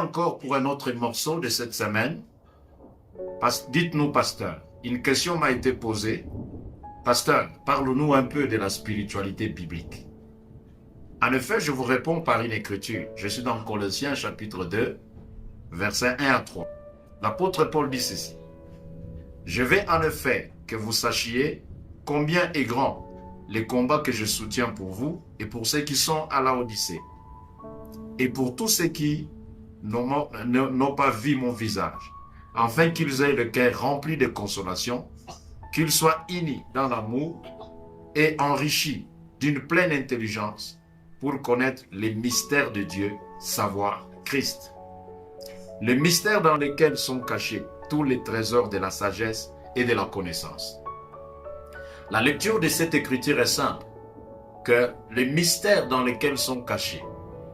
encore pour un autre morceau de cette semaine. Dites-nous, pasteur, une question m'a été posée. Pasteur, parle-nous un peu de la spiritualité biblique. En effet, je vous réponds par une écriture. Je suis dans Colossiens chapitre 2, versets 1 à 3. L'apôtre Paul dit ceci. Je veux en effet que vous sachiez combien est grand les combats que je soutiens pour vous et pour ceux qui sont à Laodicée et pour tous ceux qui n'ont pas vu mon visage, afin qu'ils aient le cœur rempli de consolation, qu'ils soient unis dans l'amour et enrichis d'une pleine intelligence pour connaître les mystères de Dieu, savoir Christ. Les mystères dans lesquels sont cachés tous les trésors de la sagesse et de la connaissance. La lecture de cette écriture est simple, que les mystères dans lesquels sont cachés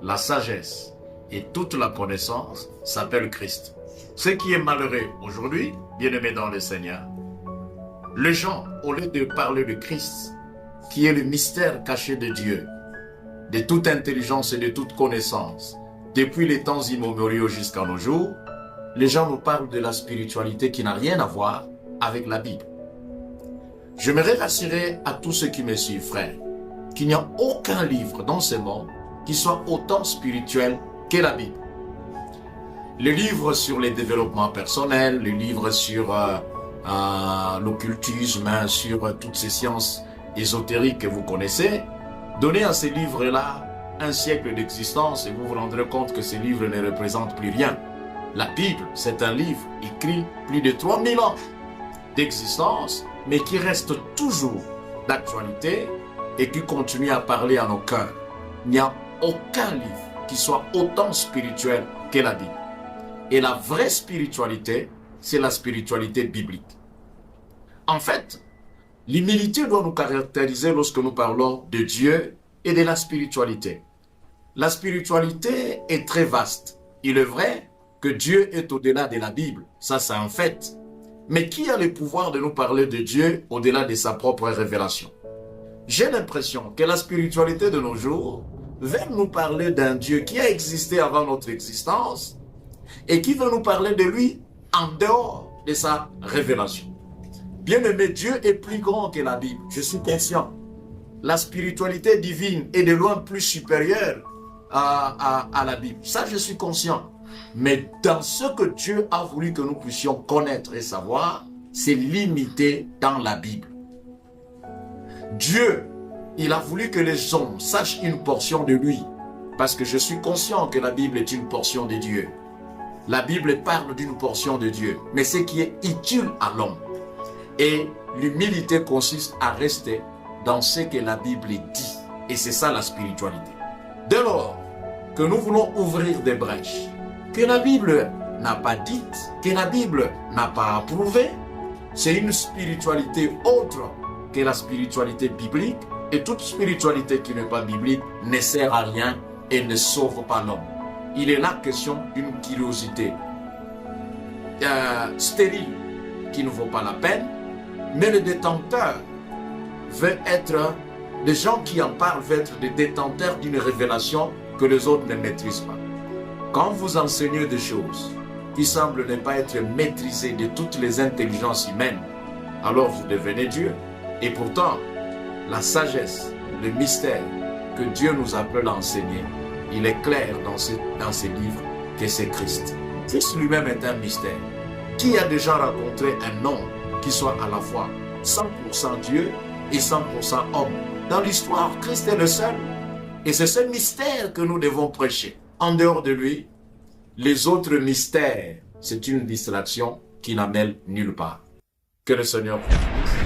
la sagesse et toute la connaissance s'appellent Christ. Ce qui est malheureux aujourd'hui, bien-aimés dans le Seigneur, les gens, au lieu de parler de Christ, qui est le mystère caché de Dieu, de toute intelligence et de toute connaissance, depuis les temps immémoriaux jusqu'à nos jours, les gens nous parlent de la spiritualité qui n'a rien à voir avec la Bible. J'aimerais rassurer à tous ceux qui me suivent, frères, qu'il n'y a aucun livre dans ce monde qui soit autant spirituel que la Bible. Les livres sur le développement personnel, les livres sur l'occultisme, sur toutes ces sciences ésotériques que vous connaissez, donnez à ces livres-là un siècle d'existence et vous vous rendrez compte que ces livres ne représentent plus rien. La Bible, c'est un livre écrit plus de 3000 ans d'existence, mais qui reste toujours d'actualité et qui continue à parler à nos cœurs. Il n'y a aucun livre qui soit autant spirituel que la Bible. Et la vraie spiritualité, c'est la spiritualité biblique. En fait, l'humilité doit nous caractériser lorsque nous parlons de Dieu et de la spiritualité. La spiritualité est très vaste. Il est vrai que Dieu est au-delà de la Bible, ça c'est un fait. Mais qui a le pouvoir de nous parler de Dieu au-delà de sa propre révélation? J'ai l'impression que la spiritualité de nos jours veut nous parler d'un Dieu qui a existé avant notre existence et qui veut nous parler de lui en dehors de sa révélation. Bien-aimé, Dieu est plus grand que la Bible, je suis conscient. La spiritualité divine est de loin plus supérieure à la Bible, ça je suis conscient. Mais dans ce que Dieu a voulu que nous puissions connaître et savoir, c'est limité dans la Bible. Dieu, il a voulu que les hommes sachent une portion de lui, parce que je suis conscient que la Bible est une portion de Dieu. La Bible parle d'une portion de Dieu, mais ce qui est utile à l'homme. Et l'humilité consiste à rester dans ce que la Bible dit. Et c'est ça la spiritualité. Dès lors que nous voulons ouvrir des brèches, que la Bible n'a pas dites, que la Bible n'a pas approuvé, c'est une spiritualité autre que la spiritualité biblique, et toute spiritualité qui n'est pas biblique ne sert à rien et ne sauve pas l'homme. Il est là question d'une curiosité stérile qui ne vaut pas la peine, mais le détenteur veut être, les gens qui en parlent veulent être des détenteurs d'une révélation que les autres ne maîtrisent pas. Quand vous enseignez des choses qui semblent ne pas être maîtrisées de toutes les intelligences humaines, alors vous devenez Dieu. Et pourtant, la sagesse, le mystère que Dieu nous appelle à enseigner, il est clair dans ces livres que c'est Christ. Christ lui-même est un mystère. Qui a déjà rencontré un homme qui soit à la fois 100% Dieu et 100% homme? Dans l'histoire, Christ est le seul. Et c'est ce mystère que nous devons prêcher. En dehors de lui, les autres mystères, c'est une distraction qui n'amène nulle part. Que le Seigneur bénisse.